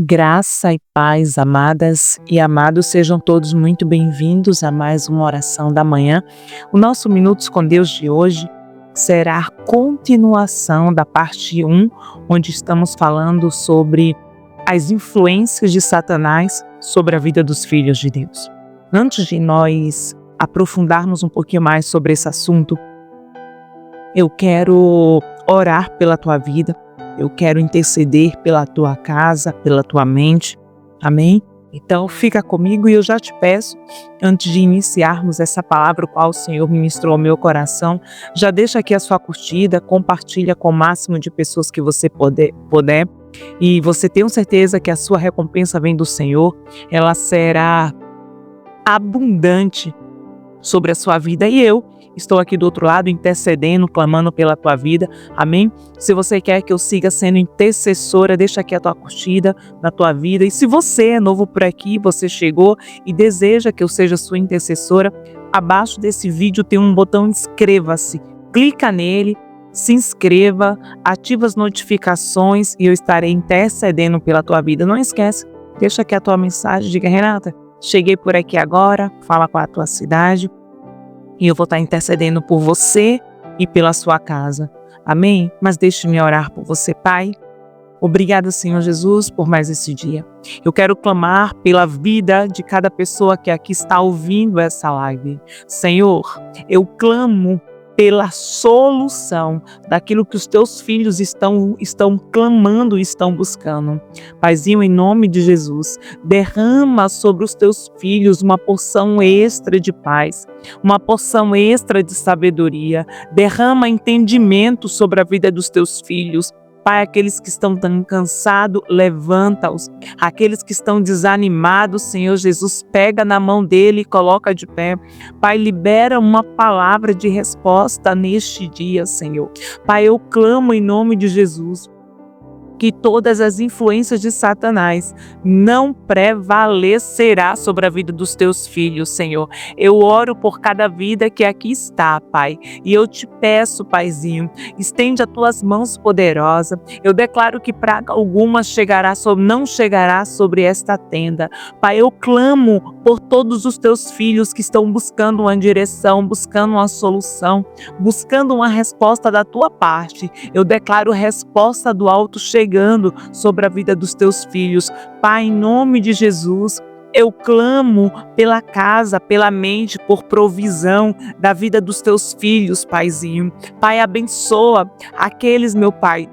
Graça e paz, amadas e amados, sejam todos muito bem-vindos a mais uma oração da manhã. O nosso Minutos com Deus de hoje será a continuação da parte 1, onde estamos falando sobre as influências de Satanás sobre a vida dos filhos de Deus. Antes de nós aprofundarmos um pouquinho mais sobre esse assunto, eu quero orar pela tua vida. Eu quero interceder pela tua casa, pela tua mente. Amém? Então fica comigo e eu já te peço, antes de iniciarmos essa palavra, o qual o Senhor ministrou ao meu coração, já deixa aqui a sua curtida, compartilha com o máximo de pessoas que você puder. E você tenha certeza que a sua recompensa vem do Senhor, ela será abundante sobre a sua vida. E eu estou aqui do outro lado intercedendo, clamando pela tua vida, amém? Se você quer que eu siga sendo intercessora, deixa aqui a tua curtida na tua vida. E se você é novo por aqui, você chegou e deseja que eu seja sua intercessora, abaixo desse vídeo tem um botão inscreva-se, clica nele, se inscreva, ativa as notificações e eu estarei intercedendo pela tua vida. Não esquece, deixa aqui a tua mensagem, diga: Renata, cheguei por aqui agora, fala com a tua cidade e eu vou estar intercedendo por você e pela sua casa. Amém? Mas deixe-me orar por você, Pai. Obrigado, Senhor Jesus, por mais esse dia. Eu quero clamar pela vida de cada pessoa que aqui está ouvindo essa live. Senhor, eu clamo pela solução daquilo que os teus filhos estão clamando e estão buscando. Paizinho, em nome de Jesus, derrama sobre os teus filhos uma porção extra de paz, uma porção extra de sabedoria, derrama entendimento sobre a vida dos teus filhos. Pai, aqueles que estão tão cansados, levanta-os. Aqueles que estão desanimados, Senhor Jesus, pega na mão dele e coloca de pé. Pai, libera uma palavra de resposta neste dia, Senhor. Pai, eu clamo em nome de Jesus que todas as influências de Satanás não prevalecerá sobre a vida dos teus filhos, Senhor. Eu oro por cada vida que aqui está, Pai, e eu te peço, Paizinho, estende as tuas mãos poderosas. Eu declaro que praga alguma não chegará sobre esta tenda. Pai, eu clamo por todos os teus filhos que estão buscando uma direção, buscando uma solução, buscando uma resposta da tua parte. Eu declaro resposta do alto chegando sobre a vida dos teus filhos. Pai, em nome de Jesus, eu clamo pela casa, pela mente, por provisão da vida dos teus filhos, Paizinho. Pai, abençoa aqueles, meu Pai,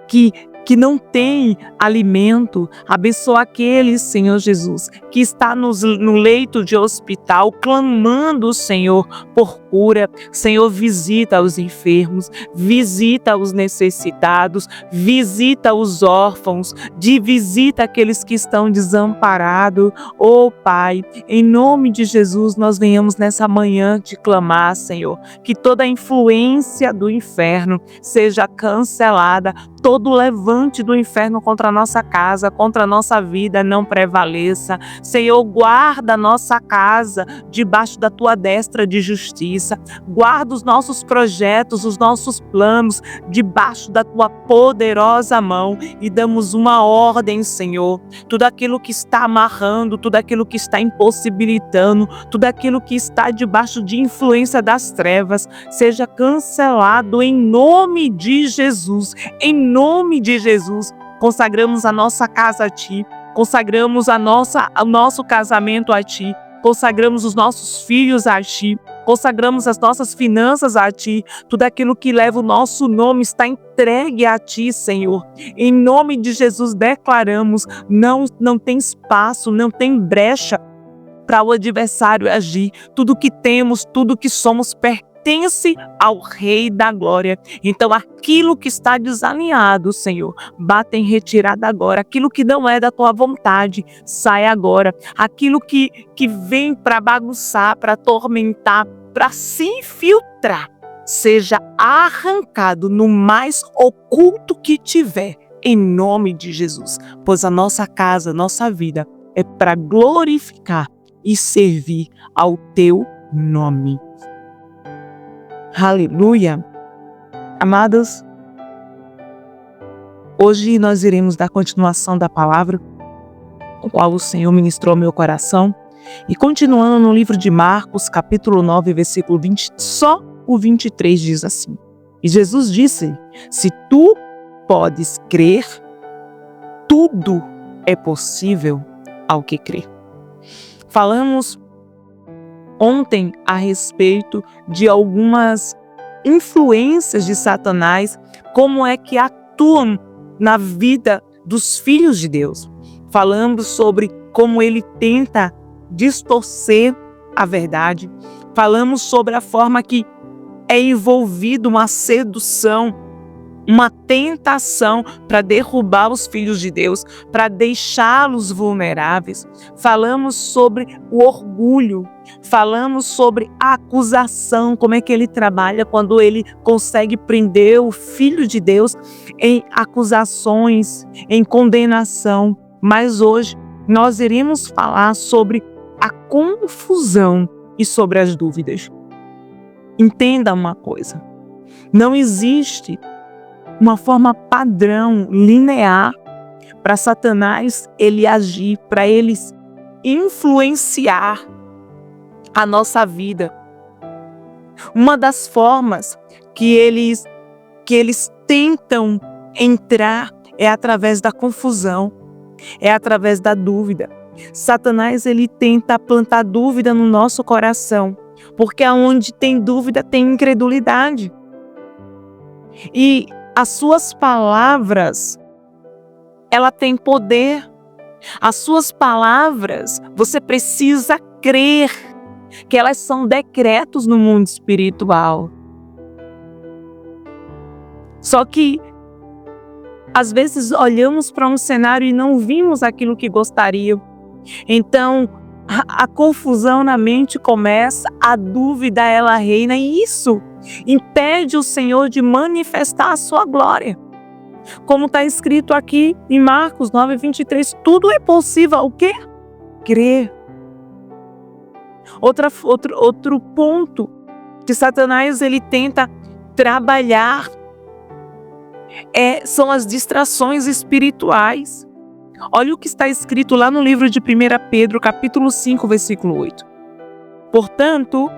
que não tem alimento. Abençoa aqueles, Senhor Jesus, que está no leito de hospital, clamando, Senhor, por cura. Senhor, visita os enfermos, visita os necessitados, visita os órfãos, visita aqueles que estão desamparados. Oh, Pai, em nome de Jesus, nós venhamos nessa manhã te clamar, Senhor, que toda a influência do inferno seja cancelada, todo levante do inferno contra a nossa casa, contra a nossa vida, não prevaleça. Senhor, guarda a nossa casa debaixo da tua destra de justiça. Guarda os nossos projetos, os nossos planos debaixo da tua poderosa mão e damos uma ordem, Senhor. Tudo aquilo que está amarrando, tudo aquilo que está impossibilitando, tudo aquilo que está debaixo de influência das trevas, seja cancelado em nome de Jesus. Em nome de Jesus, consagramos a nossa casa a Ti, consagramos o nosso casamento a Ti, consagramos os nossos filhos a Ti, consagramos as nossas finanças a Ti. Tudo aquilo que leva o nosso nome está entregue a Ti, Senhor. Em nome de Jesus declaramos, não tem espaço, não tem brecha para o adversário agir. Tudo que temos, tudo que somos pertence ao Rei da Glória. Então aquilo que está desalinhado, Senhor, bata em retirada agora. Aquilo que não é da tua vontade, sai agora. Aquilo que vem para bagunçar, para atormentar, para se infiltrar, seja arrancado no mais oculto que tiver, em nome de Jesus. Pois a nossa casa, a nossa vida é para glorificar e servir ao teu nome. Aleluia. Amados, Hoje nós iremos dar continuação da palavra, o qual o Senhor ministrou ao meu coração. E continuando no livro de Marcos, capítulo 9, versículo 20, só o 23 diz assim: E Jesus disse: Se tu podes crer, tudo é possível ao que crê. Falamos ontem a respeito de algumas influências de Satanás, como é que atuam na vida dos filhos de Deus. Falamos sobre como ele tenta distorcer a verdade. Falamos sobre a forma que é envolvido uma sedução, uma tentação para derrubar os filhos de Deus, para deixá-los vulneráveis. Falamos sobre o orgulho, falamos sobre a acusação, como é que ele trabalha quando ele consegue prender o filho de Deus em acusações, em condenação. Mas hoje nós iremos falar sobre a confusão e sobre as dúvidas. Entenda uma coisa: não existe uma forma padrão, linear, para Satanás ele agir, para ele influenciar a nossa vida. Uma das formas que eles tentam entrar é através da confusão, é através da dúvida. Satanás ele tenta plantar dúvida no nosso coração, porque aonde tem dúvida tem incredulidade. E as suas palavras, ela tem poder. As suas palavras, você precisa crer que elas são decretos no mundo espiritual. Só que, às vezes, olhamos para um cenário e não vimos aquilo que gostaríamos. Então, a confusão na mente começa, a dúvida ela reina e isso impede o Senhor de manifestar a sua glória. Como está escrito aqui em Marcos 9, 23, tudo é possível o quê? Crer. Outro ponto que Satanás ele tenta trabalhar são as distrações espirituais. Olha o que está escrito lá no livro de 1 Pedro, capítulo 5, versículo 8. Portanto,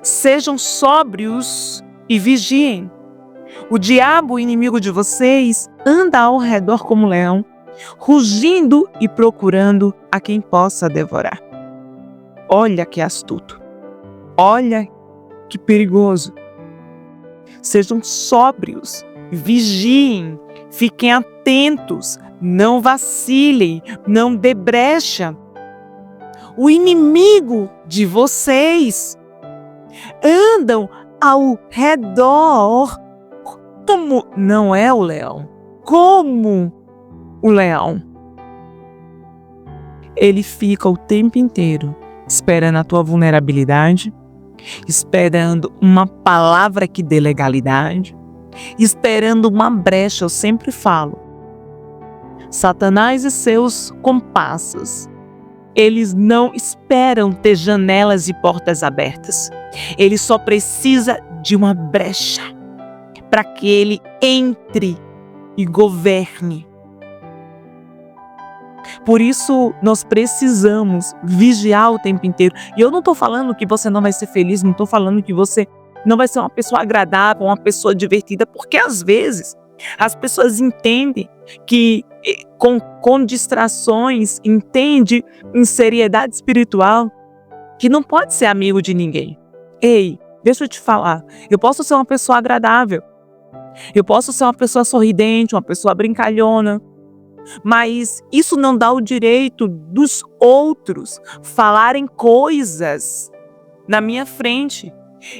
sejam sóbrios e vigiem. O diabo, inimigo de vocês, anda ao redor como leão, rugindo e procurando a quem possa devorar. Olha que astuto. Olha que perigoso. Sejam sóbrios, vigiem, fiquem atentos, não vacilem, não dê brecha. O inimigo de vocês andam ao redor como não é o leão, como o leão. Ele fica o tempo inteiro esperando a tua vulnerabilidade, esperando uma palavra que dê legalidade, esperando uma brecha. Eu sempre falo, Satanás e seus comparsas, eles não esperam ter janelas e portas abertas. Ele só precisa de uma brecha para que ele entre e governe. Por isso, nós precisamos vigiar o tempo inteiro. E eu não estou falando que você não vai ser feliz, não estou falando que você não vai ser uma pessoa agradável, uma pessoa divertida, porque às vezes as pessoas entendem que com distrações, entende em seriedade espiritual, que não pode ser amigo de ninguém. Ei, deixa eu te falar, eu posso ser uma pessoa agradável, eu posso ser uma pessoa sorridente, uma pessoa brincalhona, mas isso não dá o direito dos outros falarem coisas na minha frente.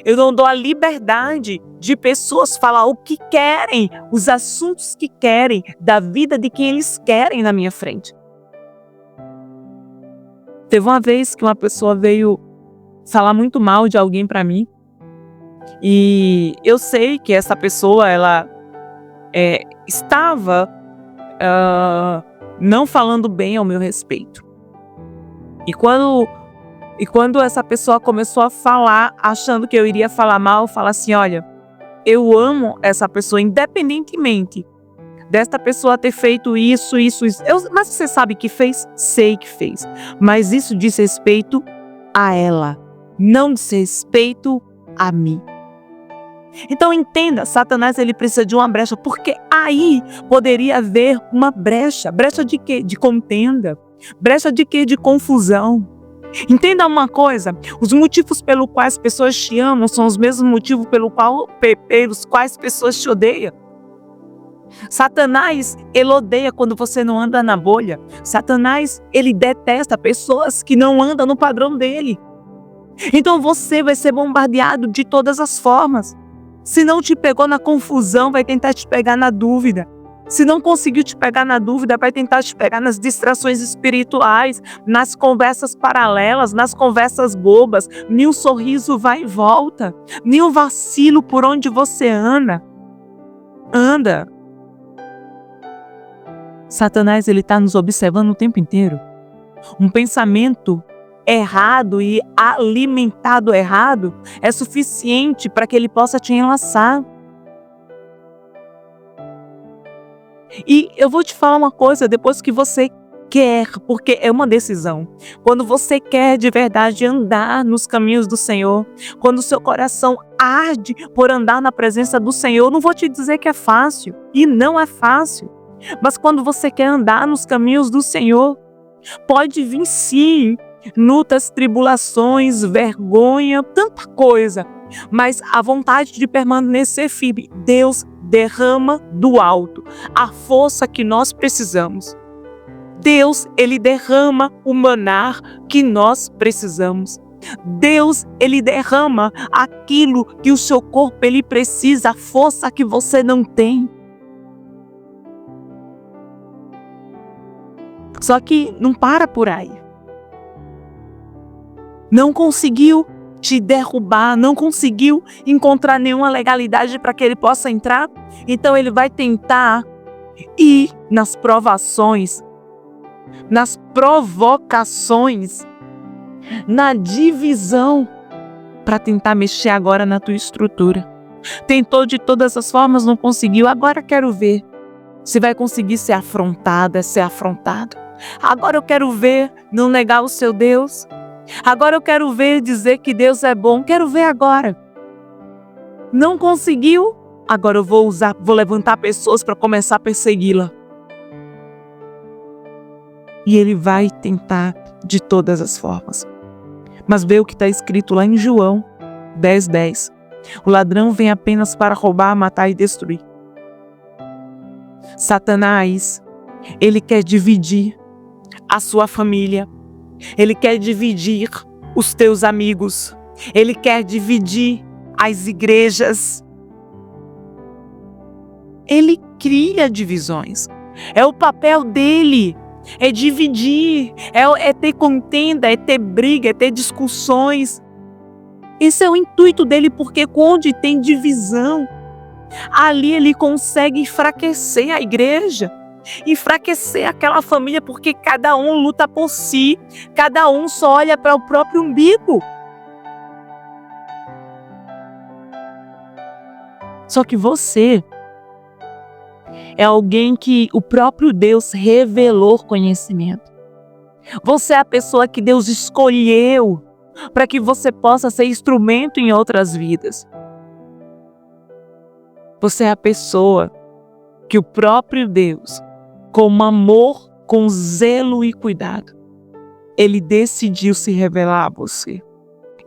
Eu não dou a liberdade de pessoas falar o que querem, os assuntos que querem, da vida de quem eles querem na minha frente. Teve uma vez que uma pessoa veio falar muito mal de alguém para mim. E eu sei que essa pessoa, ela estava não falando bem ao meu respeito. E quando essa pessoa começou a falar, achando que eu iria falar mal, eu falo assim, olha, eu amo essa pessoa independentemente desta pessoa ter feito isso, isso, isso. Mas você sabe que fez? Sei que fez. Mas isso diz respeito a ela, não diz respeito a mim. Então entenda, Satanás ele precisa de uma brecha, porque aí poderia haver uma brecha. Brecha de quê? De contenda. Brecha de quê? De confusão. Entenda uma coisa, os motivos pelos quais as pessoas te amam são os mesmos motivos pelos quais as pessoas te odeiam. Satanás, ele odeia quando você não anda na bolha. Satanás, ele detesta pessoas que não andam no padrão dele. Então você vai ser bombardeado de todas as formas. Se não te pegou na confusão, vai tentar te pegar na dúvida. Se não conseguiu te pegar na dúvida, vai tentar te pegar nas distrações espirituais, nas conversas paralelas, nas conversas bobas. Nem o sorriso vai e volta, nem o vacilo por onde você anda. Satanás, ele está nos observando o tempo inteiro. Um pensamento errado e alimentado errado é suficiente para que ele possa te enlaçar. E eu vou te falar uma coisa, depois que você quer, porque é uma decisão, quando você quer de verdade andar nos caminhos do Senhor, quando o seu coração arde por andar na presença do Senhor, não vou te dizer que é fácil, e não é fácil, mas quando você quer andar nos caminhos do Senhor, pode vir sim lutas, tribulações, vergonha, tanta coisa, mas a vontade de permanecer firme, Deus derrama do alto a força que nós precisamos. Deus, ele derrama o maná que nós precisamos. Deus, ele derrama aquilo que o seu corpo ele precisa, a força que você não tem. Só que não para por aí. Não conseguiu te derrubar, não conseguiu encontrar nenhuma legalidade para que ele possa entrar, então ele vai tentar ir nas provações, nas provocações, na divisão, para tentar mexer agora na tua estrutura. Tentou de todas as formas, não conseguiu, agora quero ver se vai conseguir ser afrontada, ser afrontado. Agora eu quero ver não negar o seu Deus. Agora eu quero ver dizer que Deus é bom. Quero ver agora. Não conseguiu? Agora eu vou levantar pessoas para começar a persegui-la. E ele vai tentar de todas as formas. Mas vê o que está escrito lá em João 10:10. O ladrão vem apenas para roubar, matar e destruir. Satanás, ele quer dividir a sua família. Ele quer dividir os teus amigos. Ele quer dividir as igrejas. Ele cria divisões. É o papel dele. É dividir. É ter contenda, é ter briga, é ter discussões. Esse é o intuito dele, porque onde tem divisão, ali ele consegue enfraquecer a igreja. Enfraquecer aquela família, porque cada um luta por si, cada um só olha para o próprio umbigo. Só que você é alguém que o próprio Deus revelou conhecimento. Você é a pessoa que Deus escolheu para que você possa ser instrumento em outras vidas. Você é a pessoa que o próprio Deus, com amor, com zelo e cuidado, ele decidiu se revelar a você.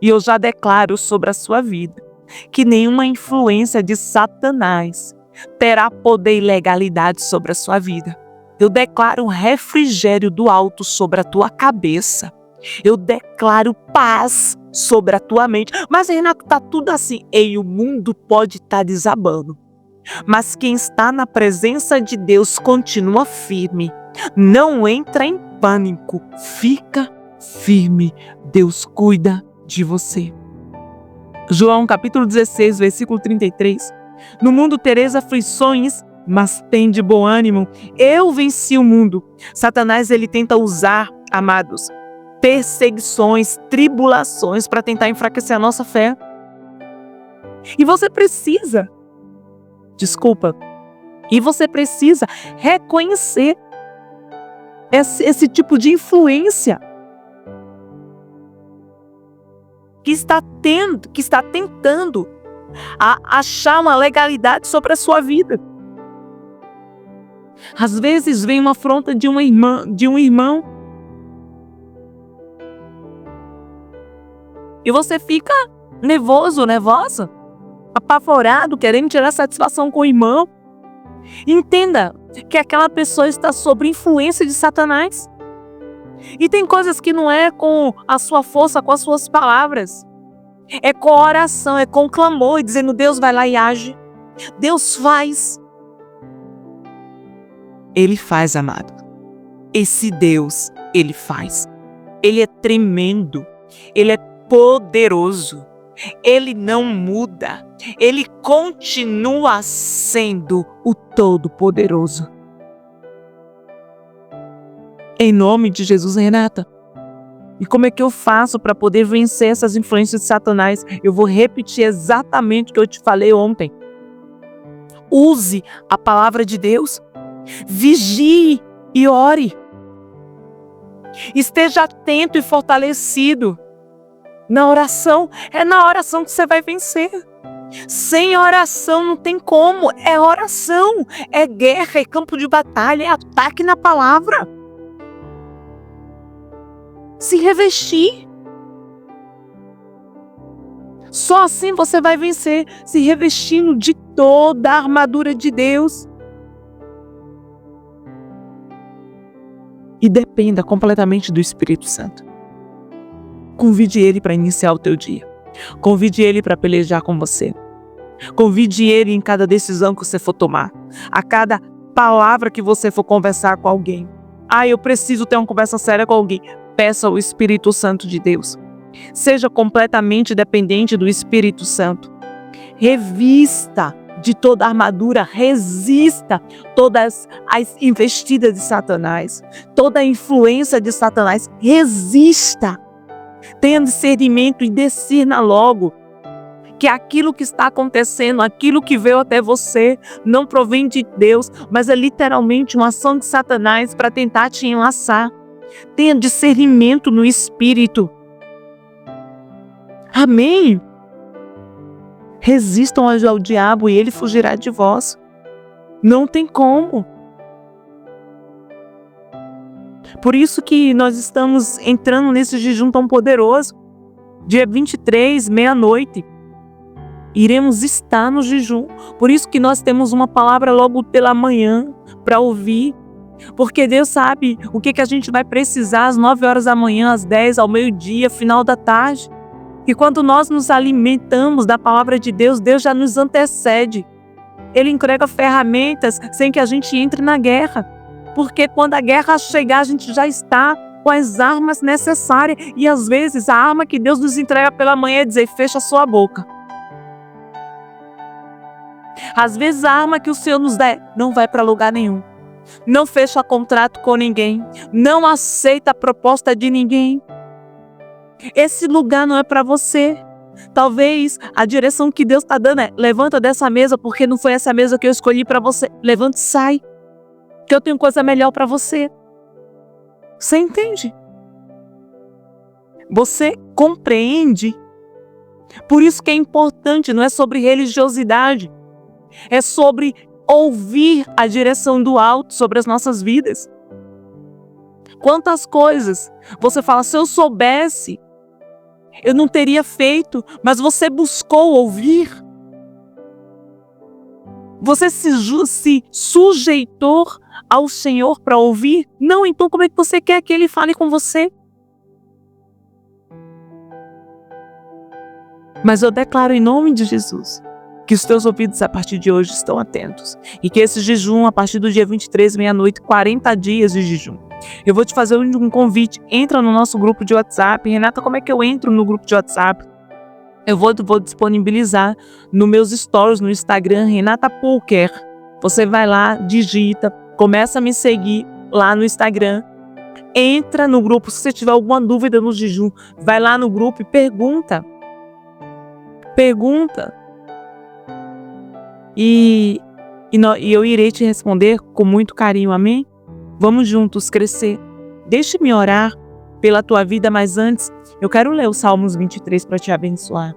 E eu já declaro sobre a sua vida que nenhuma influência de Satanás terá poder e legalidade sobre a sua vida. Eu declaro um refrigério do alto sobre a tua cabeça. Eu declaro paz sobre a tua mente. Mas Renato, está tudo assim. O mundo pode estar desabando. Mas quem está na presença de Deus continua firme. Não entra em pânico. Fica firme. Deus cuida de você. João capítulo 16, versículo 33. No mundo tereis aflições, mas tende bom ânimo. Eu venci o mundo. Satanás, ele tenta usar, amados, perseguições, tribulações para tentar enfraquecer a nossa fé. E você precisa, E você precisa reconhecer esse tipo de influência que está tentando achar uma legalidade sobre a sua vida. Às vezes vem uma afronta de um irmão, e você fica nervosa, apavorado, querendo tirar satisfação com o irmão. Entenda que aquela pessoa está sob influência de Satanás. E tem coisas que não é com a sua força, com as suas palavras. É com a oração, é com o clamor, dizendo: Deus vai lá e age. Deus faz. Ele faz, amado. Esse Deus, Ele faz. Ele é tremendo. Ele é poderoso. Ele não muda. Ele continua sendo o Todo-Poderoso. Em nome de Jesus, Renata. E como é que eu faço para poder vencer essas influências de Satanás? Eu vou repetir exatamente o que eu te falei ontem. Use a palavra de Deus. Vigie e ore. Esteja atento e fortalecido na oração. É na oração que você vai vencer. Sem oração não tem como. É oração, é guerra, é campo de batalha, é ataque na palavra. Se revestir. Só assim você vai vencer, se revestindo de toda a armadura de Deus. E dependa completamente do Espírito Santo. Convide Ele para iniciar o teu dia. Convide Ele para pelejar com você. Convide Ele em cada decisão que você for tomar. A cada palavra que você for conversar com alguém. Eu preciso ter uma conversa séria com alguém. Peça ao Espírito Santo de Deus. Seja completamente dependente do Espírito Santo. Revista de toda a armadura, resista todas as investidas de Satanás, toda a influência de Satanás, resista. Tenha discernimento e discerna logo que aquilo que está acontecendo, aquilo que veio até você, não provém de Deus, mas é literalmente uma ação de Satanás para tentar te enlaçar. Tenha discernimento no Espírito. Amém? Resistam ao diabo e ele fugirá de vós. Não tem como. Por isso que nós estamos entrando nesse jejum tão poderoso. Dia 23, meia-noite. Iremos estar no jejum. Por isso que nós temos uma palavra logo pela manhã para ouvir. Porque Deus sabe o que a gente vai precisar às 9 horas da manhã, às 10, ao meio-dia, final da tarde. E quando nós nos alimentamos da palavra de Deus, Deus já nos antecede. Ele entrega ferramentas sem que a gente entre na guerra. Porque quando a guerra chegar, a gente já está com as armas necessárias. E às vezes a arma que Deus nos entrega pela manhã é dizer: fecha sua boca. Às vezes a arma que o Senhor nos dá não vai para lugar nenhum. Não fecha contrato com ninguém. Não aceita a proposta de ninguém. Esse lugar não é para você. Talvez a direção que Deus está dando é: levanta dessa mesa, porque não foi essa mesa que eu escolhi para você. Levanta e sai, que eu tenho coisa melhor para você. Você entende? Você compreende? Por isso que é importante, não é sobre religiosidade. É sobre ouvir a direção do alto sobre as nossas vidas. Quantas coisas você fala: se eu soubesse, eu não teria feito, mas você buscou ouvir. Você se sujeitou ao Senhor para ouvir? Não, então como é que você quer que Ele fale com você? Mas eu declaro em nome de Jesus que os teus ouvidos a partir de hoje estão atentos. E que esse jejum, a partir do dia 23, meia-noite, 40 dias de jejum. Eu vou te fazer um convite. Entra no nosso grupo de WhatsApp. Renata, como é que eu entro no grupo de WhatsApp? Eu vou disponibilizar nos meus stories no Instagram, Renata Pulker. Você vai lá, digita, começa a me seguir lá no Instagram. Entra no grupo. Se você tiver alguma dúvida no jejum, vai lá no grupo e pergunta. Pergunta. E e eu irei te responder com muito carinho, amém? Vamos juntos crescer. Deixe-me orar pela tua vida, mas antes eu quero ler o Salmos 23 para te abençoar.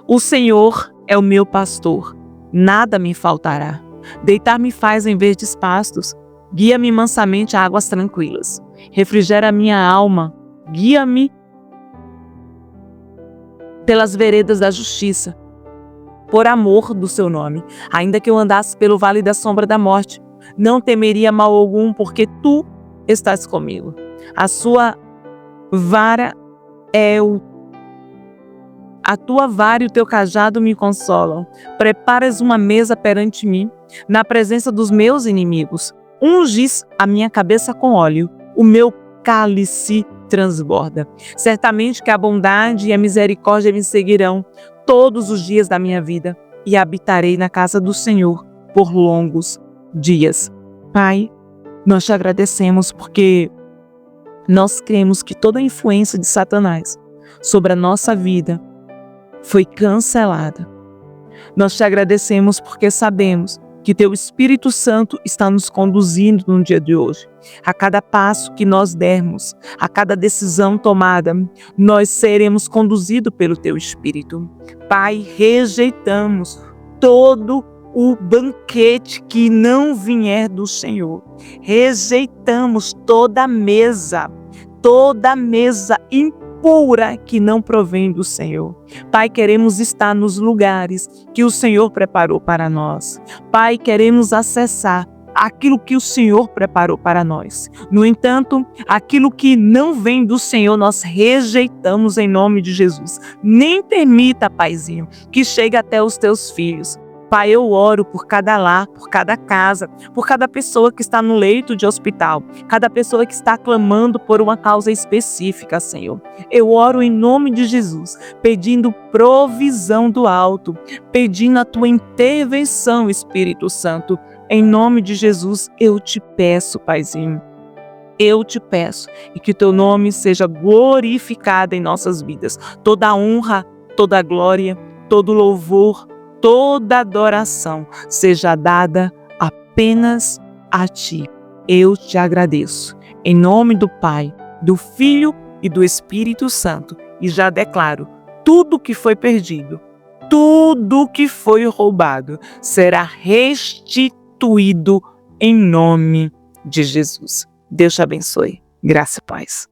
O Senhor é o meu pastor, nada me faltará. Deitar-me faz em verdes pastos, guia-me mansamente a águas tranquilas. Refrigera a minha alma, guia-me pelas veredas da justiça, por amor do seu nome. Ainda que eu andasse pelo vale da sombra da morte, não temeria mal algum, porque tu estás comigo. A sua vara a tua vara e o teu cajado me consolam. Preparas uma mesa perante mim, na presença dos meus inimigos. Ungis a minha cabeça com óleo, o meu cálice transborda. Certamente que a bondade e a misericórdia me seguirão todos os dias da minha vida, e habitarei na casa do Senhor por longos dias. Pai, nós te agradecemos porque nós cremos que toda a influência de Satanás sobre a nossa vida foi cancelada. Nós te agradecemos porque sabemos que teu Espírito Santo está nos conduzindo no dia de hoje. A cada passo que nós dermos, a cada decisão tomada, nós seremos conduzidos pelo teu Espírito. Pai, rejeitamos todo o banquete que não vier do Senhor. Rejeitamos toda mesa impura que não provém do Senhor. Pai, queremos estar nos lugares que o Senhor preparou para nós. Pai, queremos acessar aquilo que o Senhor preparou para nós. No entanto, aquilo que não vem do Senhor, nós rejeitamos em nome de Jesus. Nem permita, Paizinho, que chegue até os teus filhos. Pai, eu oro por cada lar, por cada casa, por cada pessoa que está no leito de hospital, cada pessoa que está clamando por uma causa específica, Senhor. Eu oro em nome de Jesus, pedindo provisão do alto, pedindo a tua intervenção, Espírito Santo. Em nome de Jesus, eu te peço, Paizinho. Eu te peço e que teu nome seja glorificado em nossas vidas. Toda a honra, toda a glória, todo louvor, toda adoração seja dada apenas a ti. Eu te agradeço. Em nome do Pai, do Filho e do Espírito Santo. E já declaro, tudo que foi perdido, tudo que foi roubado, será restituído em nome de Jesus. Deus te abençoe. Graça e paz.